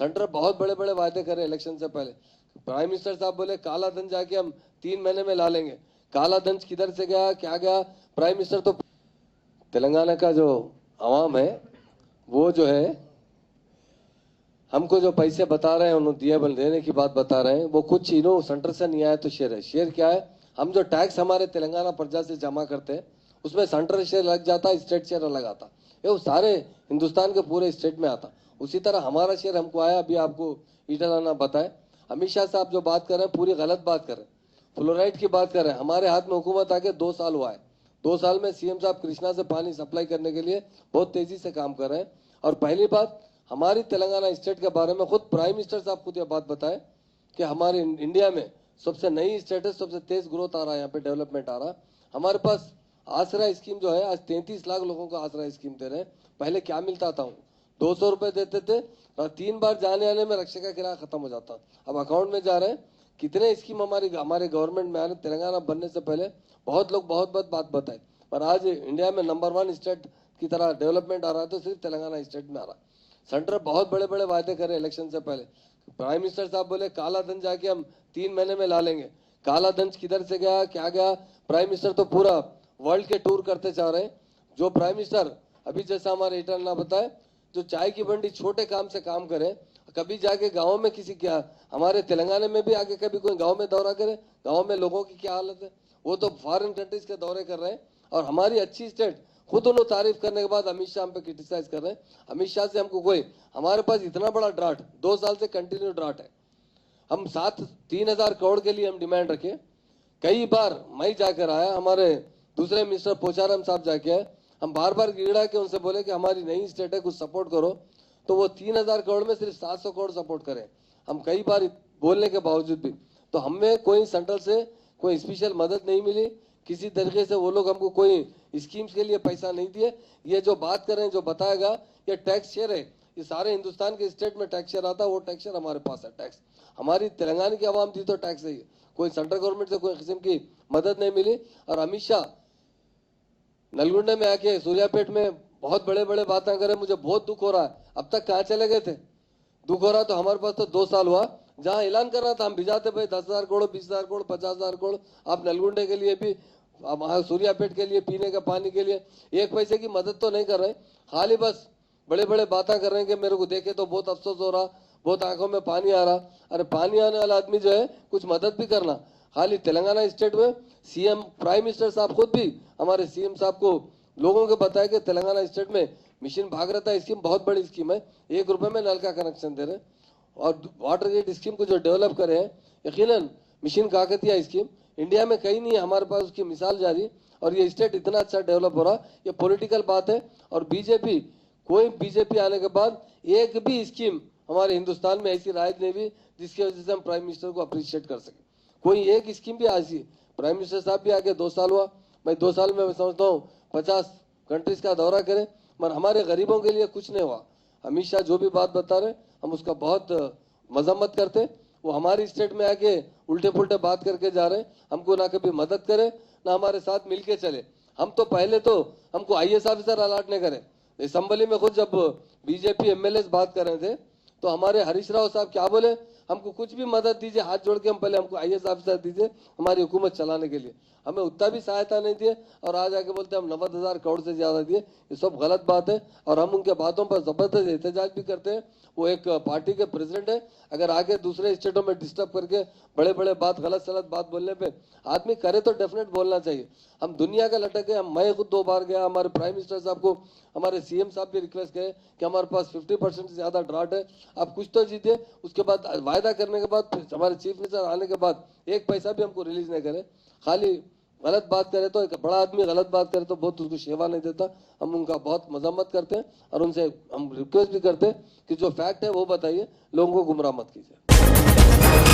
Centre बहुत बड़े बड़े वायदे करे इलेक्शन से पहले। प्राइम मिनिस्टर साहब बोले काला धन जाके हम 3 महीने में ला लेंगे। काला धन किधर से गया, क्या गया? प्राइम मिनिस्टर तो तेलंगाना का जो आवाम है वो जो है हमको जो पैसे बता रहे हैं उन्होंने दिए देने की बात बता रहे हैं, वो कुछ इन्हों सेंटर से नहीं आया तो शेयर है। शेयर क्या है? हम जो टैक्स हमारे तेलंगाना प्रजा से जमा करते हैं उसमें सेंट्रल शेयर लग जाता, स्टेट शेयर अलग आता, ये वो सारे हिंदुस्तान के पूरे स्टेट में आता। उसी तरह हमारा शेयर हमको आया। अभी आपको ईटालाना बताए, अमित शाह साहब जो बात कर रहे हैं पूरी गलत बात कर रहे हैं, फ्लोराइड की बात कर रहे हैं। हमारे हाथ में हुकूमत आके 2 साल हुआ है। 2 साल में सीएम साहब कृष्णा से पानी सप्लाई करने के लिए बहुत तेजी से काम कर रहे हैं। और पहली बात, हमारी तेलंगाना स्टेट के बारे में खुद प्राइम मिनिस्टर साहब खुद ये बात बताए कि हमारे इंडिया में सबसे नई स्टेट है, सबसे तेज ग्रोथ आ रहा है, यहाँ पे डेवलपमेंट आ रहा है। हमारे पास आसरा स्कीम जो है आज 33 लाख लोगों को आसरा स्कीम दे रहे हैं। पहले क्या मिलता था? 200 रुपए देते थे और 3 बार जाने आने में रक्षा का किराया खत्म हो जाता। अब अकाउंट में जा रहे हैं। कितने स्कीम हमारे गवर्नमेंट में आने, तेलंगाना बनने से पहले बहुत लोग बहुत बात बताए, पर आज इंडिया में नंबर 1 स्टेट की तरह डेवलपमेंट आ रहा है तो सिर्फ तेलंगाना स्टेट में आ रहा है। सेंटर बहुत बड़े बड़े वायदे करे इलेक्शन से पहले। प्राइम मिनिस्टर साहब बोले काला धन जाके हम 3 महीने में ला लेंगे। काला धन किधर से गया, क्या गया? प्राइम मिनिस्टर तो पूरा वर्ल्ड के टूर करते जा रहे हैं। जो प्राइम मिनिस्टर अभी जैसा हमारे रिटर्न ना बताए, जो चाय की बंडी छोटे काम से काम करे, कभी जाके गाँव में किसी क्या, हमारे तेलंगाना में भी आके कभी कोई गाँव में दौरा करे, गाँव में लोगों की क्या हालत है? वो तो फॉरेन कंट्रीज के दौरे कर रहे हैं। और हमारी अच्छी स्टेट खुद उन्होंने तारीफ करने के बाद अमित शाह हम पे क्रिटिसाइज कर रहे हैं। अमित शाह से हमको कोई, हमारे पास इतना बड़ा ड्राट 2 साल से कंटिन्यू ड्राट है। हम 3,000 करोड़ के लिए हम डिमांड रखे। कई बार मैं जाकर आया, हमारे दूसरे मिनिस्टर पोचाराम साहब जाके आए, हम बार बार गिड़ा के उनसे बोले कि हमारी नई स्टेट है, कुछ सपोर्ट करो, तो वो 3,000 करोड़ में सिर्फ 700 करोड़ सपोर्ट करें। हम कई बार बोलने के बावजूद भी, तो हमें कोई सेंट्रल से कोई स्पेशल मदद नहीं मिली किसी तरीके से। वो लोग हमको कोई स्कीम्स के लिए पैसा नहीं दिए। ये जो बात कर रहे हैं, जो बताएगा, ये टैक्स शेयर है। ये सारे हिंदुस्तान के स्टेट में टैक्स शेयर आता है, वो टैक्स शेयर हमारे पास है। टैक्स हमारी तेलंगाना की आवाम दी तो टैक्स है, कोई सेंट्रल गवर्नमेंट से कोई किस्म की मदद नहीं मिली। और अमित शाह नलगुंडे में आके सूर्यापेट में बहुत बड़े बड़े बातें करे, मुझे बहुत दुख हो रहा है। अब तक कहाँ चले गए थे? दुख हो रहा तो हमारे पास तो 2 साल हुआ, जहां ऐलान कर रहा था हम भिजाते भाई 10,000 करोड़, 20,000 करोड़, 50,000 करोड़। आप नलगुंडे के लिए भी, सूर्यापेट के लिए, पीने का पानी के लिए 1 पैसे की मदद तो नहीं कर रहे, खाली बस बड़े बड़े बातें कर रहे हैं कि मेरे को देखे तो बहुत अफसोस हो रहा, बहुत आंखों में पानी आ रहा। अरे पानी आने वाला आदमी जो है कुछ मदद भी करना। खाली तेलंगाना स्टेट में सीएम प्राइम मिनिस्टर साहब खुद भी हमारे सीएम साहब को लोगों को बताया कि तेलंगाना स्टेट में मिशन भागीरथ स्कीम बहुत बड़ी स्कीम है, 1 रुपए में नल का कनेक्शन दे रहे हैं। और वाटर गेट स्कीम को जो डेवलप करे हैं, यकीनन मिशन काकतिया स्कीम इंडिया में कहीं नहीं है, हमारे पास उसकी मिसाल जारी। और ये स्टेट इतना अच्छा डेवलप हो रहा, ये पॉलिटिकल बात है। और बीजेपी, कोई बीजेपी आने के बाद एक भी स्कीम हमारे हिंदुस्तान में ऐसी राइज नहीं हुई जिसकी वजह से हम प्राइम मिनिस्टर को अप्रिशिएट कर सके। कोई एक स्कीम भी ऐसी, प्राइम मिनिस्टर साहब भी आगे 2 साल हुआ, मैं 2 साल में समझता हूँ 50 कंट्रीज का दौरा करें, मगर हमारे गरीबों के लिए कुछ नहीं हुआ। अमित शाह जो भी बात बता रहे हम उसका बहुत मजम्मत करते। वो हमारी स्टेट में आके उल्टे पुल्टे बात करके जा रहे हैं, हमको ना कभी मदद करे ना हमारे साथ मिलके चले। हम तो पहले तो हमको आईएएस ऑफिसर अलॉट नहीं करे। असम्बली में खुद जब बीजेपी एमएलए बात कर रहे थे तो हमारे हरीश राव साहब क्या बोले, हमको कुछ भी मदद दीजिए, हाथ जोड़ के हम पहले हमको आईएएस ऑफिसर दीजिए हमारी हुकूमत चलाने के लिए। हमें उतना भी सहायता नहीं दिए और आज आके बोलते हम 90,000 करोड़ से ज्यादा दिए। ये सब गलत बात है और हम उनके बातों पर जबरदस्त एहतजाज भी करते हैं। वो एक पार्टी के प्रेसिडेंट है, अगर आगे दूसरे स्टेटों में डिस्टर्ब करके बड़े बड़े बात, गलत सलत बात बोलने पे आदमी करे तो डेफिनेट बोलना चाहिए। हम दुनिया का लटके हम, मैं खुद 2 बार गया, हमारे प्राइम मिनिस्टर साहब को हमारे सीएम साहब भी रिक्वेस्ट किए कि हमारे पास 50% से ज्यादा ड्राट है, आप कुछ तो जीतिए। उसके बाद वायदा करने के बाद हमारे चीफ मिनिस्टर आने के बाद 1 पैसा भी हमको रिलीज नहीं करे। खाली गलत बात करे तो, एक बड़ा आदमी गलत बात करे तो बहुत उसको सेवा नहीं देता। हम उनका बहुत मजम्मत करते हैं और उनसे हम रिक्वेस्ट भी करते हैं कि जो फैक्ट है वो बताइए, लोगों को गुमराह मत कीजिए।